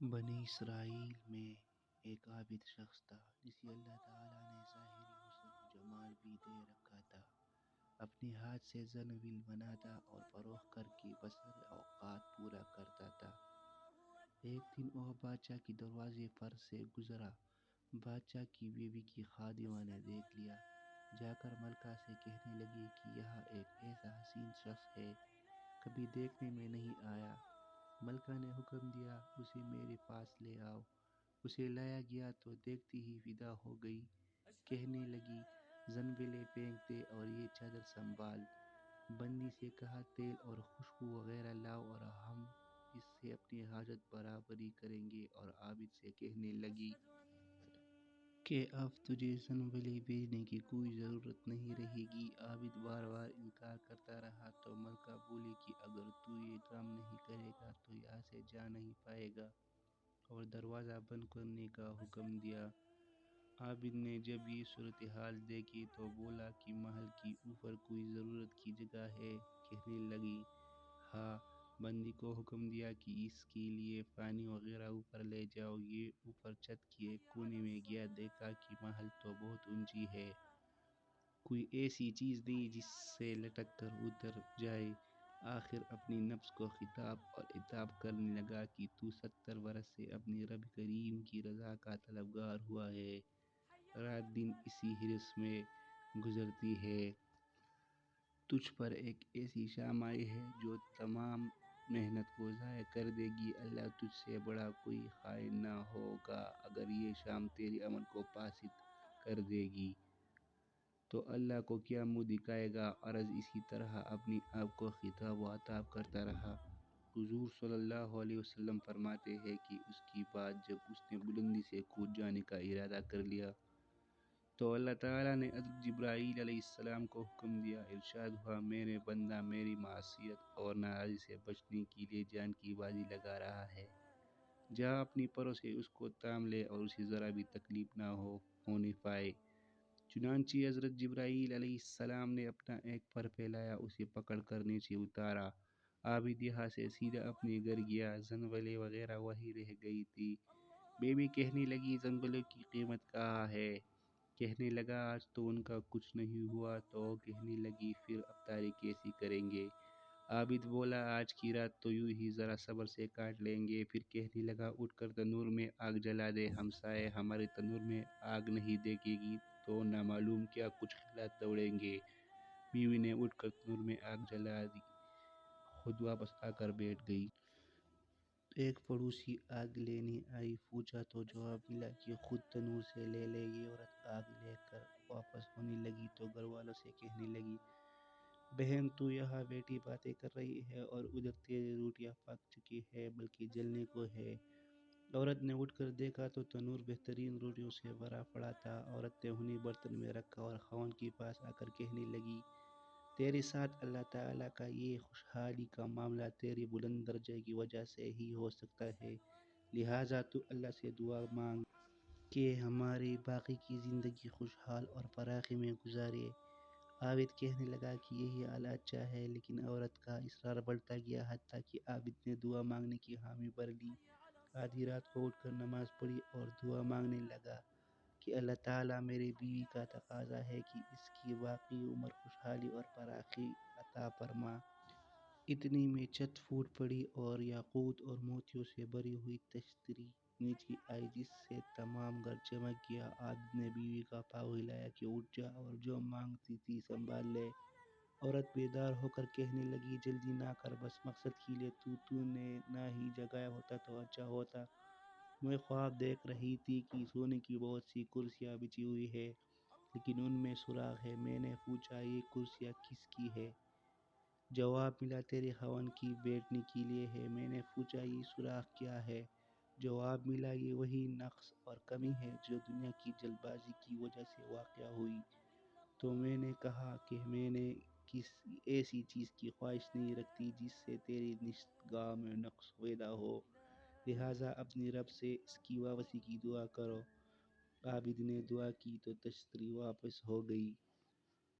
بنی اسرائیل میں ایک عابد شخص تھا جسے اللہ تعالیٰ نے ظاہری حسن و جمال بھی دے رکھا تھا۔ اپنے ہاتھ سے زنبیل بناتا اور فروخت کر کے بسر اوقات پورا کرتا تھا۔ ایک دن وہ بادشاہ کے دروازے پر سے گزرا۔ بادشاہ کی بیوی کی خادمہ نے دیکھ لیا۔ جا کر ملکہ سے کہنے لگی کہ یہاں ایک ایسا حسین شخص ہے، کبھی دیکھنے میں نہیں آیا۔ ملکہ نے حکم دیا، اسے میرے پاس لے آؤ۔ اسے لایا گیا تو دیکھتی ہی فدا ہو گئی۔ کہنے لگی، زنبیلیں پھینک دے اور یہ چادر سنبھال۔ بندی سے کہا، تیل اور خوشبو وغیرہ لاؤ اور ہم اس سے اپنی حاجت برابری کریں گے۔ اور عابد سے کہنے لگی کہ اب تجھے زنبیلیں بھیجنے کی کوئی ضرورت نہیں رہے گی۔ عابد بار بار انکار کرتا رہا تو ملکہ بولی کہ اگر تو یہ کام نہیں کرے گا تو یہاں سے جا نہیں پائے گا، اور دروازہ بند کرنے کا حکم دیا۔ عابد نے جب یہ صورتحال دیکھی تو بولا کہ محل کی اوپر کوئی ضرورت کی جگہ ہے؟ کہنے لگی، ہاں۔ بندی کو حکم دیا کہ اس کے لیے پانی وغیرہ اوپر لے جاؤ۔ یہ اوپر چھت کے ایک کونے میں گیا، دیکھا کہ محل تو بہت اونچی ہے، کوئی ایسی چیز نہیں جس سے لٹک کر اتر جائے۔ آخر اپنی نفس کو خطاب اور عتاب کرنے لگا کہ تو 70 برس سے اپنے رب کریم کی رضا کا طلبگار ہوا ہے، رات دن اسی حرص میں گزرتی ہے۔ تجھ پر ایک ایسی شام آئی ہے جو تمام محنت کو ضائع کر دے گی۔ اللہ تجھ سے بڑا کوئی خائن نہ ہوگا۔ اگر یہ شام تیرے عمل کو فاسد کر دے گی تو اللہ کو کیا منہ دکھائے گا؟ عرض اسی طرح اپنے آپ کو خطاب و عتاب کرتا رہا۔ حضور صلی اللہ علیہ وسلم فرماتے ہیں کہ اس کے بعد جب اس نے بلندی سے کود جانے کا ارادہ کر لیا تو اللہ تعالیٰ نے حضرت جبرائیل علیہ السلام کو حکم دیا۔ ارشاد ہوا، میرے بندہ میری معصیت اور ناراضی سے بچنے کے لیے جان کی بازی لگا رہا ہے۔ جا اپنی پروں سے اس کو تام لے اور اسے ذرا بھی تکلیف نہ ہونے پائے۔ چنانچہ حضرت جبرائیل علیہ السلام نے اپنا ایک پر پھیلایا، اسے پکڑ کر نیچے اتارا۔ عابد یہاں سے سیدھا اپنے گھر گیا۔ زنبیلیں وغیرہ وہیں رہ گئی تھی۔ بیوی کہنے لگی، زنبیلوں کی قیمت کہاں ہے؟ کہنے لگا، آج تو ان کا کچھ نہیں ہوا۔ تو وہ کہنے لگی، پھر افطاری کیسی کریں گے؟ عابد بولا، آج کی رات تو یوں ہی ذرا صبر سے کاٹ لیں گے۔ پھر کہنے لگا، اٹھ کر تنور میں آگ جلا دے، ہمسائے ہمارے تنور میں آگ نہیں دیکھے گی تو نہ معلوم کیا کچھ خیالات دوڑیں گے۔ بیوی نے اٹھ کر تنور میں آگ جلا دی، خود واپس آ کر بیٹھ گئی۔ ایک پڑوسی آگ لینے آئی، پوچھا تو جواب ملا کہ خود تنور سے لے لے۔ یہ عورت آگ لے کر واپس ہونے لگی تو گھر والوں سے کہنے لگی، بہن تو یہاں بیٹھی باتیں کر رہی ہے اور ادھر تیری روٹیاں پک چکی ہے، بلکہ جلنے کو ہے۔ عورت نے اٹھ کر دیکھا تو تنور بہترین روٹیوں سے بھرا پڑا تھا۔ عورت نے انہیں برتن میں رکھا اور خاوند کے پاس آ کر کہنے لگی، تیرے ساتھ اللہ تعالیٰ کا یہ خوشحالی کا معاملہ تیری بلند درجے کی وجہ سے ہی ہو سکتا ہے، لہٰذا تو اللہ سے دعا مانگ کہ ہماری باقی کی زندگی خوشحال اور فراخی میں گزارے۔ عابد کہنے لگا کہ یہی حال اچھا ہے، لیکن عورت کا اصرار بڑھتا گیا، حتیٰ کہ عابد نے دعا مانگنے کی حامی بھر لی۔ آدھی رات کو اٹھ کر نماز پڑھی اور دعا مانگنے لگا کہ اللہ تعالیٰ، میری بیوی کا تقاضا ہے کہ اس کی باقی عمر خوشحالی اور فراخی عطا فرما۔ اتنی میں چھت پھوٹ پڑی اور یاقوت اور موتیوں سے بھری ہوئی تشتری نیچے آئی، جس سے تمام گھر چمک گیا۔ عابد نے بیوی کا پاؤں ہلایا کہ اٹھ جا اور جو مانگتی تھی سنبھال لے۔ عورت بیدار ہو کر کہنے لگی، جلدی نہ کر، بس مقصد کے لیے تو نے نہ ہی جگایا ہوتا تو اچھا ہوتا۔ میں خواب دیکھ رہی تھی کہ سونے کی بہت سی کرسیاں بچھی ہوئی ہیں، لیکن ان میں سوراخ ہے۔ میں نے پوچھا، یہ کرسیاں کس کی ہیں؟ جواب ملا، تیرے خاوند کی بیٹھنے کے لیے ہے۔ میں نے پوچھا، یہ سوراخ کیا ہے؟ جواب ملا، یہ وہی نقص اور کمی ہے جو دنیا کی جلد بازی کی وجہ سے واقع ہوئی۔ تو میں نے کہا کہ میں نے کسی ایسی چیز کی خواہش نہیں رکھتی جس سے تیری نشستگاہ میں نقص پیدا ہو، لہٰذا اپنے رب سے اس کی واپسی کی دعا کرو۔ عابد نے دعا کی تو تشتری واپس ہو گئی۔